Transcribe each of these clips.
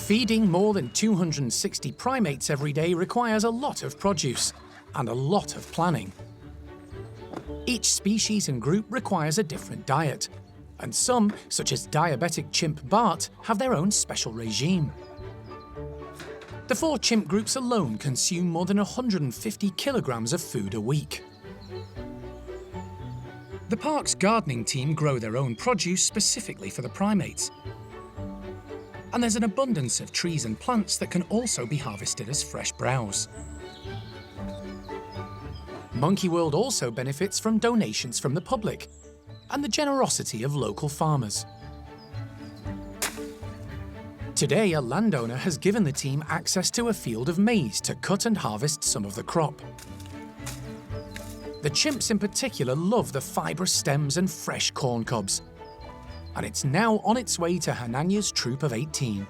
Feeding more than 260 primates every day requires a lot of produce and a lot of planning. Each species and group requires a different diet, and some, such as diabetic chimp Bart, have their own special regime. The 4 chimp groups alone consume more than 150 kilograms of food a week. The park's gardening team grow their own produce specifically for the primates. And there's an abundance of trees and plants that can also be harvested as fresh browse. Monkey World also benefits from donations from the public and the generosity of local farmers. Today, a landowner has given the team access to a field of maize to cut and harvest some of the crop. The chimps in particular love the fibrous stems and fresh corn cobs, and it's now on its way to Hananya's troop of 18.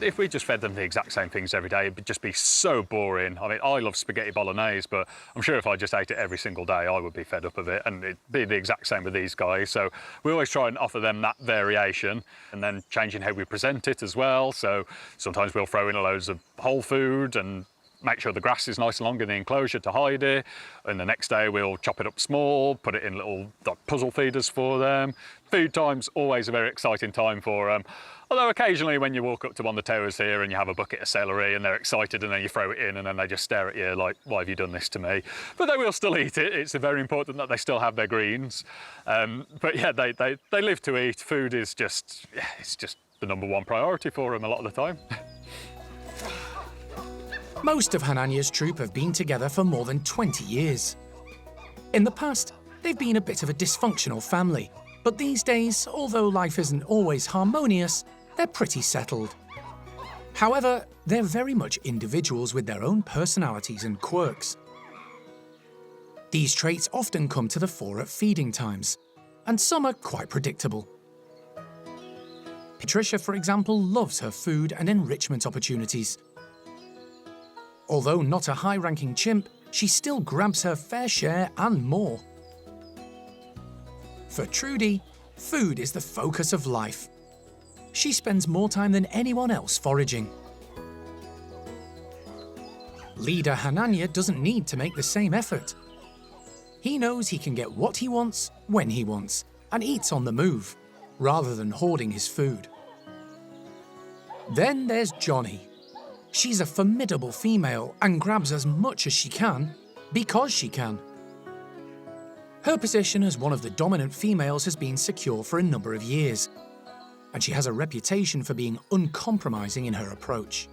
If we just fed them the exact same things every day, it'd just be so boring. I mean, I love spaghetti bolognese, but I'm sure if I just ate it every single day, I would be fed up of it, and it'd be the exact same with these guys. So we always try and offer them that variation, and then changing how we present it as well. So sometimes we'll throw in loads of whole food and make sure the grass is nice and long in the enclosure to hide it. And the next day we'll chop it up small, put it in little puzzle feeders for them. Food time's always a very exciting time for them. Although occasionally when you walk up to one of the towers here and you have a bucket of celery and they're excited and then you throw it in and then they just stare at you like, why have you done this to me? But they will still eat it. It's very important that they still have their greens. But yeah, they live to eat. Food is just, it's just the #1 priority for them a lot of the time. Most of Hananya's troop have been together for more than 20 years. In the past, they've been a bit of a dysfunctional family, but these days, although life isn't always harmonious, they're pretty settled. However, they're very much individuals with their own personalities and quirks. These traits often come to the fore at feeding times, and some are quite predictable. Patricia, for example, loves her food and enrichment opportunities. Although not a high-ranking chimp, she still grabs her fair share and more. For Trudy, food is the focus of life. She spends more time than anyone else foraging. Leader Hananya doesn't need to make the same effort. He knows he can get what he wants, when he wants, and eats on the move, rather than hoarding his food. Then there's Johnny. She's a formidable female and grabs as much as she can, because she can. Her position as one of the dominant females has been secure for a number of years, and she has a reputation for being uncompromising in her approach.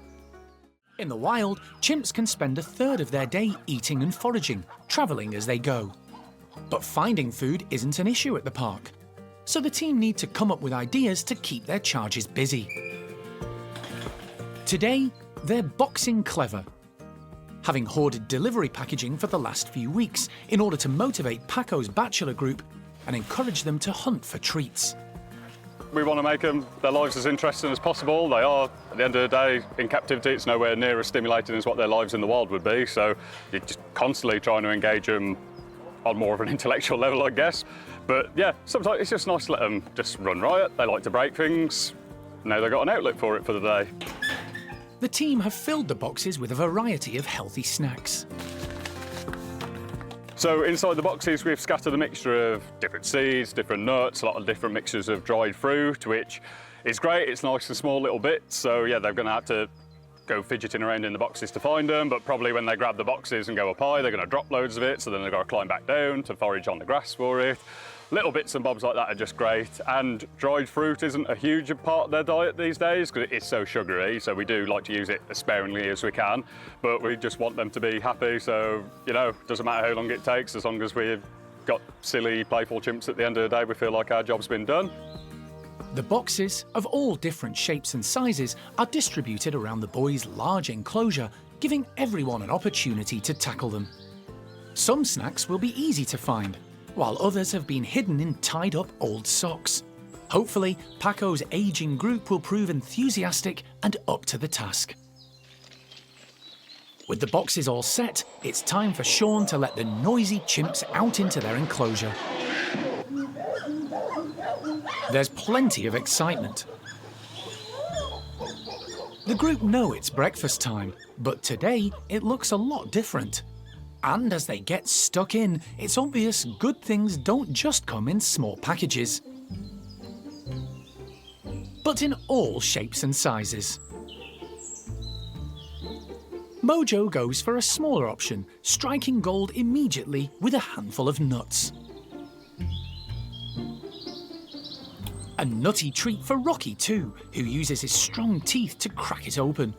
In the wild, chimps can spend 1/3 of their day eating and foraging, travelling as they go. But finding food isn't an issue at the park, so the team need to come up with ideas to keep their charges busy. Today, they're boxing clever, having hoarded delivery packaging for the last few weeks in order to motivate Paco's bachelor group and encourage them to hunt for treats. We want to make their lives as interesting as possible. They are, at the end of the day, in captivity, it's nowhere near as stimulating as what their lives in the wild would be. So you're just constantly trying to engage them on more of an intellectual level, I guess. But yeah, sometimes it's just nice to let them just run riot. They like to break things. Now they've got an outlet for it for the day. The team have filled the boxes with a variety of healthy snacks. So inside the boxes we've scattered a mixture of different seeds, different nuts, a lot of different mixtures of dried fruit, which is great. It's nice and small little bits. So yeah, they're going to have to go fidgeting around in the boxes to find them, but probably when they grab the boxes and go up high, they're going to drop loads of it, so then they've got to climb back down to forage on the grass for it. Little bits and bobs like that are just great, and dried fruit isn't a huge part of their diet these days because it is so sugary, so we do like to use it as sparingly as we can, but we just want them to be happy, so, you know, doesn't matter how long it takes, as long as we've got silly, playful chimps at the end of the day, we feel like our job's been done. The boxes, of all different shapes and sizes, are distributed around the boys' large enclosure, giving everyone an opportunity to tackle them. Some snacks will be easy to find, while others have been hidden in tied-up old socks. Hopefully, Paco's ageing group will prove enthusiastic and up to the task. With the boxes all set, it's time for Sean to let the noisy chimps out into their enclosure. There's plenty of excitement. The group know it's breakfast time, but today it looks a lot different. And as they get stuck in, it's obvious good things don't just come in small packages, but in all shapes and sizes. Mojo goes for a smaller option, striking gold immediately with a handful of nuts. A nutty treat for Rocky too, who uses his strong teeth to crack it open.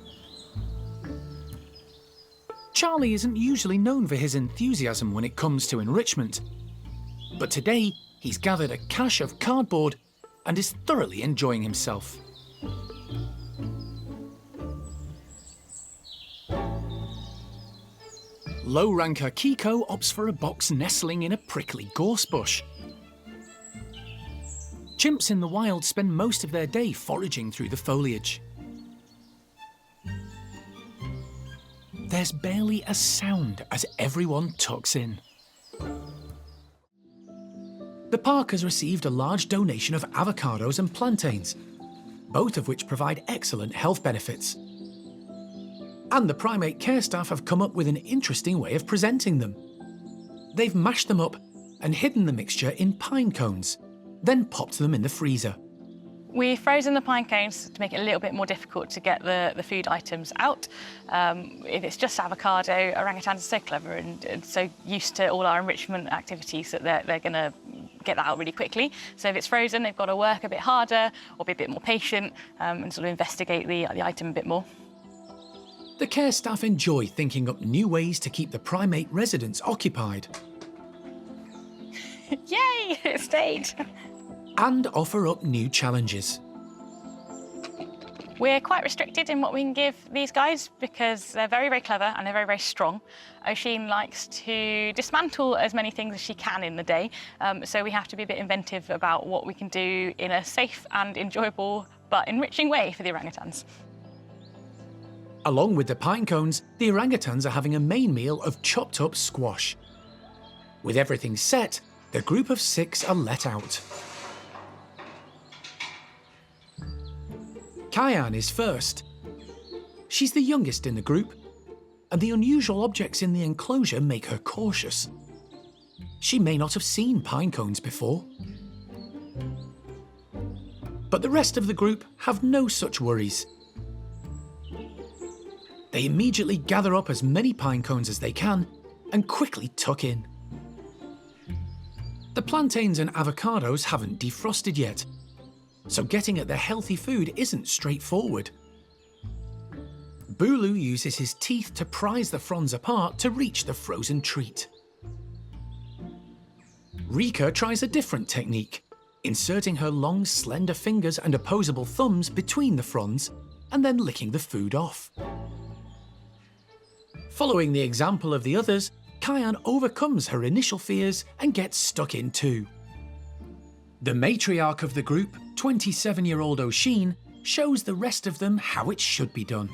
Charlie isn't usually known for his enthusiasm when it comes to enrichment, but today he's gathered a cache of cardboard and is thoroughly enjoying himself. Low-ranker Kiko opts for a box nestling in a prickly gorse bush. Chimps in the wild spend most of their day foraging through the foliage. There's barely a sound as everyone tucks in. The park has received a large donation of avocados and plantains, both of which provide excellent health benefits. And the primate care staff have come up with an interesting way of presenting them. They've mashed them up and hidden the mixture in pine cones, then popped them in the freezer. We've frozen the pine cones to make it a little bit more difficult to get the food items out. If it's just avocado, orangutans are so clever and so used to all our enrichment activities that they're going to get that out really quickly. So if it's frozen, they've got to work a bit harder or be a bit more patient and sort of investigate the item a bit more. The care staff enjoy thinking up new ways to keep the primate residents occupied. Yay, it stayed. And offer up new challenges. We're quite restricted in what we can give these guys because they're very, very clever and they're very, very strong. Oshene likes to dismantle as many things as she can in the day, so we have to be a bit inventive about what we can do in a safe and enjoyable but enriching way for the orangutans. Along with the pine cones, the orangutans are having a main meal of chopped up squash. With everything set, the group of 6 are let out. Kyan is first. She's the youngest in the group, and the unusual objects in the enclosure make her cautious. She may not have seen pine cones before. But the rest of the group have no such worries. They immediately gather up as many pine cones as they can and quickly tuck in. The plantains and avocados haven't defrosted yet, so getting at their healthy food isn't straightforward. Bulu uses his teeth to prise the fronds apart to reach the frozen treat. Rika tries a different technique, inserting her long, slender fingers and opposable thumbs between the fronds and then licking the food off. Following the example of the others, Kyan overcomes her initial fears and gets stuck in too. The matriarch of the group, 27-year-old Oshene, shows the rest of them how it should be done.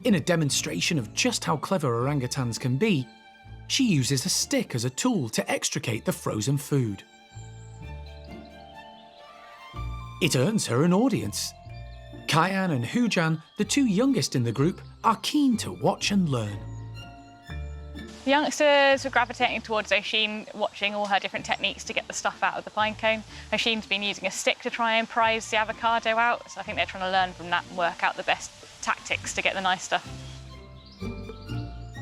In a demonstration of just how clever orangutans can be, she uses a stick as a tool to extricate the frozen food. It earns her an audience. Kyan and Hujan, the 2 youngest in the group, are keen to watch and learn. The youngsters were gravitating towards Oshene, watching all her different techniques to get the stuff out of the pine cone. Oshene's been using a stick to try and prise the avocado out, so I think they're trying to learn from that and work out the best tactics to get the nice stuff.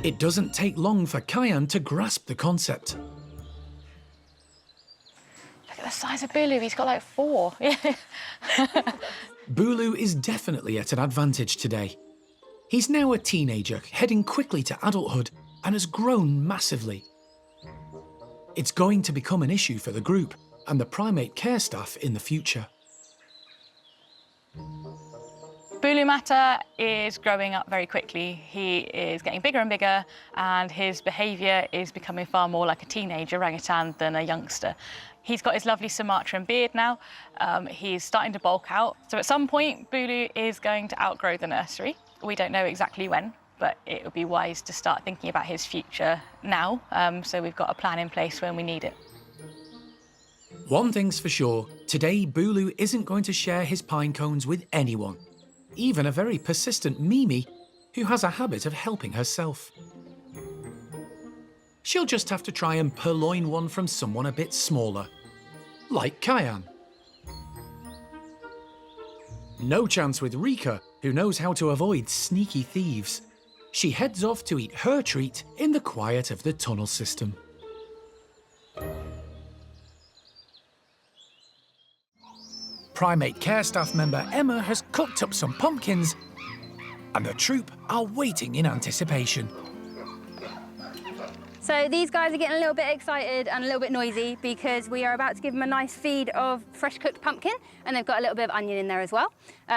It doesn't take long for Kyan to grasp the concept. Look at the size of Bulu, he's got like 4. Bulu is definitely at an advantage today. He's now a teenager, heading quickly to adulthood, and has grown massively. It's going to become an issue for the group and the primate care staff in the future. Bulu Mata is growing up very quickly. He is getting bigger and bigger, and his behaviour is becoming far more like a teenage orangutan than a youngster. He's got his lovely Sumatran beard now. He's starting to bulk out. So at some point, Bulu is going to outgrow the nursery. We don't know exactly when, but it would be wise to start thinking about his future now, so we've got a plan in place when we need it. One thing's for sure, Today, Bulu isn't going to share his pine cones with anyone, even a very persistent Mimi, who has a habit of helping herself. She'll just have to try and purloin one from someone a bit smaller, like Kyan. No chance with Rika, who knows how to avoid sneaky thieves. She heads off to eat her treat in the quiet of the tunnel system. Primate care staff member Emma has cooked up some pumpkins, and the troop are waiting in anticipation. So these guys are getting a little bit excited and a little bit noisy because we are about to give them a nice feed of fresh cooked pumpkin, and they've got a little bit of onion in there as well.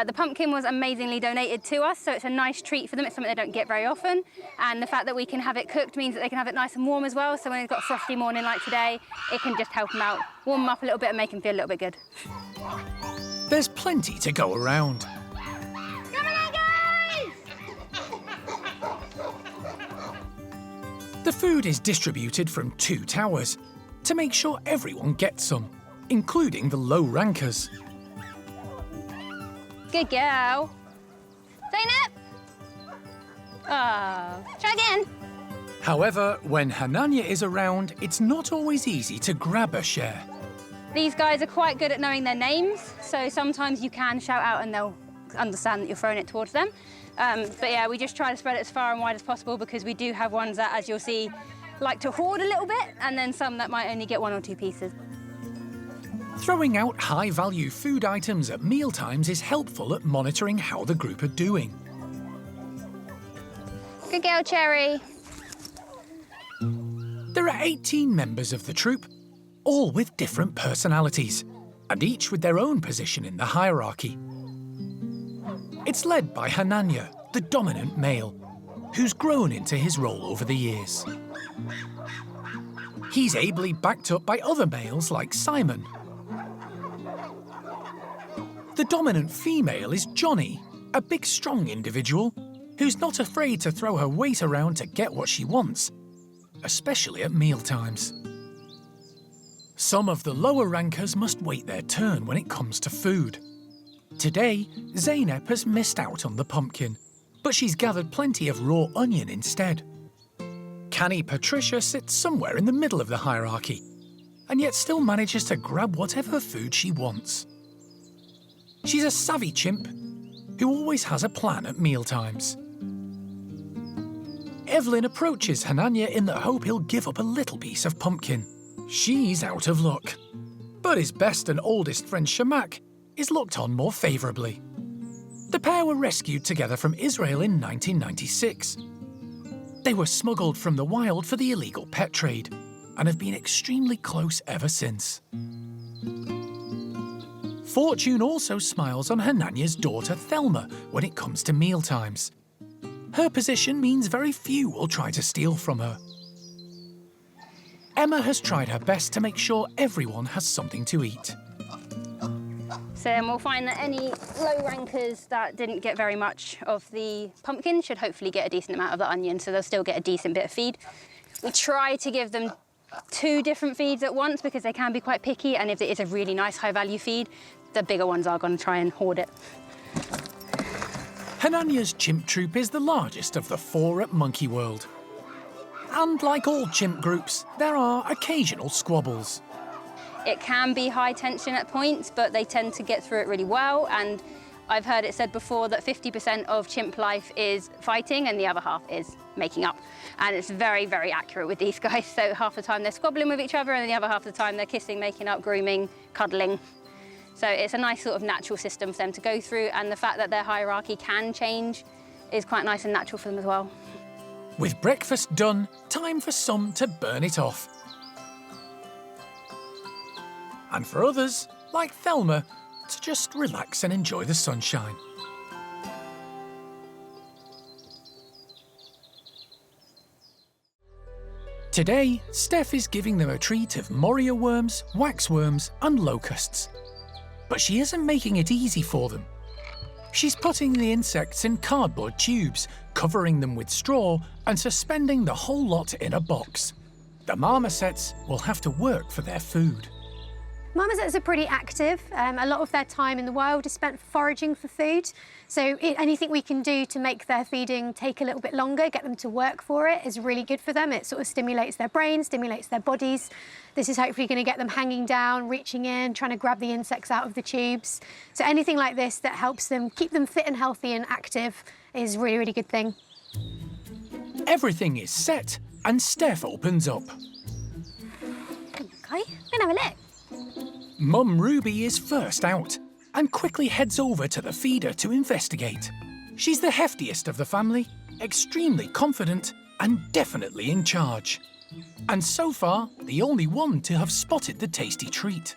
The pumpkin was amazingly donated to us, so it's a nice treat for them. It's something they don't get very often, and the fact that we can have it cooked means that they can have it nice and warm as well, so when they've got a frosty morning like today, it can just help them out, warm them up a little bit and make them feel a little bit good. There's plenty to go around. The food is distributed from 2 towers to make sure everyone gets some, including the low rankers. Good girl. Zainab! Try again. However, when Hananya is around, it's not always easy to grab a share. These guys are quite good at knowing their names, so sometimes you can shout out and they'll understand that you're throwing it towards them. But yeah, we just try to spread it as far and wide as possible because we do have ones that, as you'll see, like to hoard a little bit, and then some that might only get 1 or 2 pieces. Throwing out high-value food items at mealtimes is helpful at monitoring how the group are doing. Good girl, Cherry. There are 18 members of the troop, all with different personalities, and each with their own position in the hierarchy. It's led by Hananya, the dominant male, who's grown into his role over the years. He's ably backed up by other males like Simon. The dominant female is Johnny, a big, strong individual who's not afraid to throw her weight around to get what she wants, especially at mealtimes. Some of the lower rankers must wait their turn when it comes to food. Today, Zainab has missed out on the pumpkin, but she's gathered plenty of raw onion instead. Canny Patricia sits somewhere in the middle of the hierarchy, and yet still manages to grab whatever food she wants. She's a savvy chimp who always has a plan at mealtimes. Evelyn approaches Hananya in the hope he'll give up a little piece of pumpkin. She's out of luck, but his best and oldest friend Shamak is looked on more favourably. The pair were rescued together from Israel in 1996. They were smuggled from the wild for the illegal pet trade and have been extremely close ever since. Fortune also smiles on Hananya's daughter Thelma when it comes to mealtimes. Her position means very few will try to steal from her. Emma has tried her best to make sure everyone has something to eat. So we'll find that any low rankers that didn't get very much of the pumpkin should hopefully get a decent amount of the onion, so they'll still get a decent bit of feed. We try to give them 2 different feeds at once because they can be quite picky, and if it is a really nice high-value feed, the bigger ones are going to try and hoard it. Hananya's chimp troop is the largest of the 4 at Monkey World. And like all chimp groups, there are occasional squabbles. It can be high tension at points, but they tend to get through it really well. And I've heard it said before that 50% of chimp life is fighting and the other half is making up. And it's very, very accurate with these guys. So half the time they're squabbling with each other and the other half of the time they're kissing, making up, grooming, cuddling. So it's a nice sort of natural system for them to go through. And the fact that their hierarchy can change is quite nice and natural for them as well. With breakfast done, time for some to burn it off. And for others, like Thelma, to just relax and enjoy the sunshine. Today, Steph is giving them a treat of moria worms, waxworms and locusts. But she isn't making it easy for them. She's putting the insects in cardboard tubes, covering them with straw and suspending the whole lot in a box. The marmosets will have to work for their food. Marmosets are pretty active. A lot of their time in the wild is spent foraging for food. So anything we can do to make their feeding take a little bit longer, get them to work for it, is really good for them. It sort of stimulates their brain, stimulates their bodies. This is hopefully going to get them hanging down, reaching in, trying to grab the insects out of the tubes. So anything like this that helps them keep them fit and healthy and active is a really, really good thing. Everything is set and Steph opens up. Okay, and have a look. Mum Ruby is first out and quickly heads over to the feeder to investigate. She's the heftiest of the family, extremely confident and definitely in charge. And so far, the only one to have spotted the tasty treat.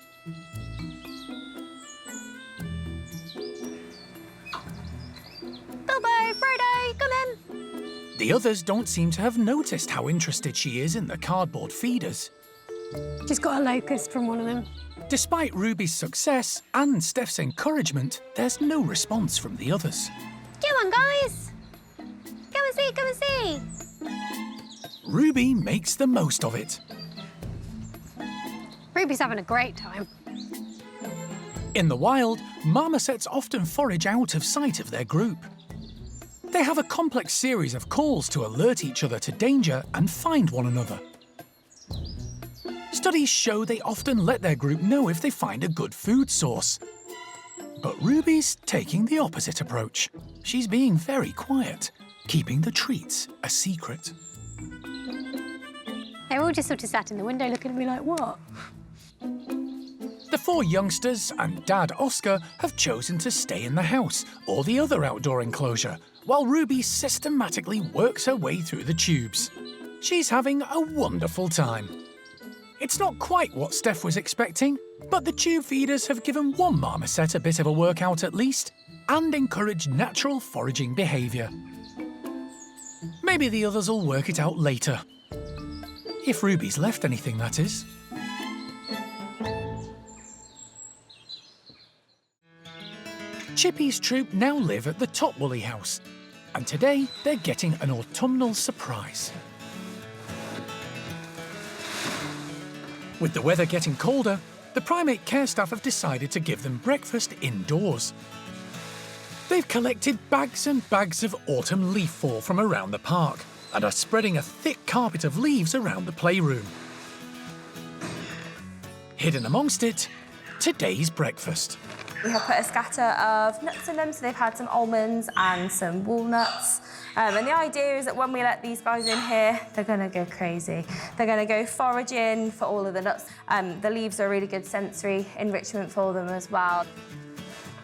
Bilbo, Frodo, come in. The others don't seem to have noticed how interested she is in the cardboard feeders. Just got a locust from one of them. Despite Ruby's success and Steph's encouragement, there's no response from the others. Come on, guys. Come and see, come and see. Ruby makes the most of it. Ruby's having a great time. In the wild, marmosets often forage out of sight of their group. They have a complex series of calls to alert each other to danger and find one another. Studies show they often let their group know if they find a good food source. But Ruby's taking the opposite approach. She's being very quiet, keeping the treats a secret. They're all just sort of sat in the window looking at me like, what? The four youngsters and Dad Oscar have chosen to stay in the house or the other outdoor enclosure, while Ruby systematically works her way through the tubes. She's having a wonderful time. It's not quite what Steph was expecting, but the tube feeders have given one marmoset a bit of a workout at least, and encouraged natural foraging behaviour. Maybe the others will work it out later. If Ruby's left anything, that is. Chippy's troop now live at the top woolly house, and today they're getting an autumnal surprise. With the weather getting colder, the primate care staff have decided to give them breakfast indoors. They've collected bags and bags of autumn leaf fall from around the park and are spreading a thick carpet of leaves around the playroom. Hidden amongst it, today's breakfast. We have put a scatter of nuts in them, so they've had some almonds and some walnuts. And the idea is that when we let these guys in here, they're going to go crazy. They're going to go foraging for all of the nuts. The leaves are a really good sensory enrichment for them as well.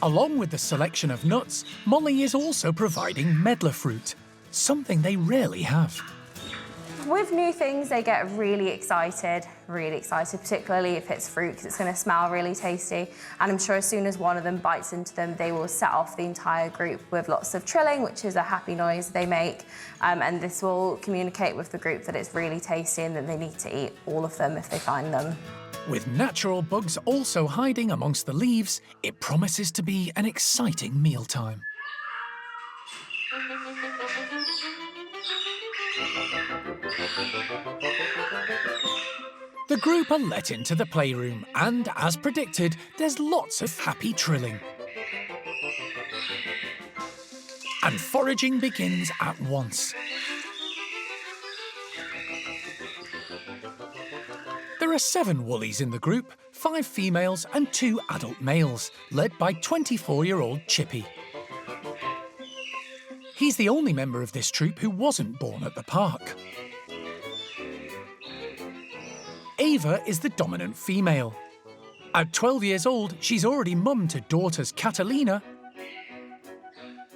Along with the selection of nuts, Molly is also providing medlar fruit, something they rarely have. With new things, they get really excited, particularly if it's fruit, because it's going to smell really tasty. And I'm sure as soon as one of them bites into them, they will set off the entire group with lots of trilling, which is a happy noise they make. And this will communicate with the group that it's really tasty and that they need to eat all of them if they find them. With natural bugs also hiding amongst the leaves, it promises to be an exciting mealtime. The group are let into the playroom and, as predicted, there's lots of happy trilling. And foraging begins at once. There are 7 woolies in the group, 5 females and 2 adult males, led by 24-year-old Chippy. He's the only member of this troop who wasn't born at the park. Ava is the dominant female. At 12 years old, she's already mum to daughters Catalina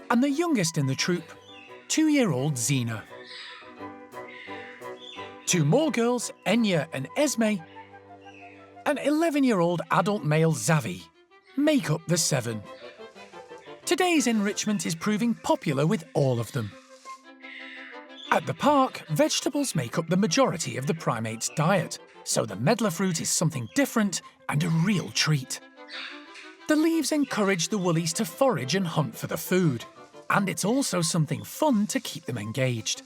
and the youngest in the troop, 2-year-old Xena. 2 more girls, Enya and Esme, and 11-year-old adult male Zavi, make up the 7. Today's enrichment is proving popular with all of them. At the park, vegetables make up the majority of the primates' diet, so the medlar fruit is something different and a real treat. The leaves encourage the woolies to forage and hunt for the food, and it's also something fun to keep them engaged.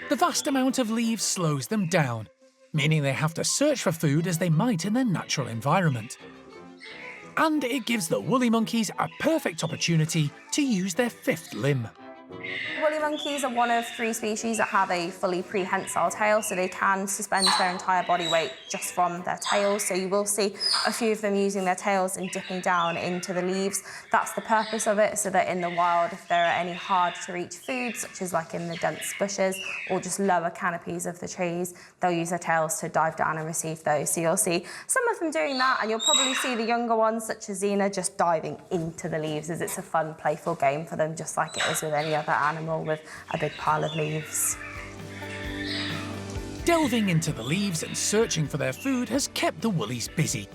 The vast amount of leaves slows them down, meaning they have to search for food as they might in their natural environment. And it gives the woolly monkeys a perfect opportunity to use their fifth limb. Woolly monkeys are one of 3 species that have a fully prehensile tail, so they can suspend their entire body weight just from their tails. So you will see a few of them using their tails and dipping down into the leaves. That's the purpose of it, so that in the wild, if there are any hard to reach foods, such as like in the dense bushes or just lower canopies of the trees, they'll use their tails to dive down and receive those. So you'll see some of them doing that, and you'll probably see the younger ones, such as Xena, just diving into the leaves, as it's a fun, playful game for them, just like it is with any other animal with a big pile of leaves. Delving into the leaves and searching for their food has kept the woolies busy,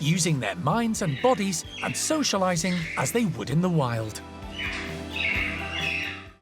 using their minds and bodies and socialising as they would in the wild.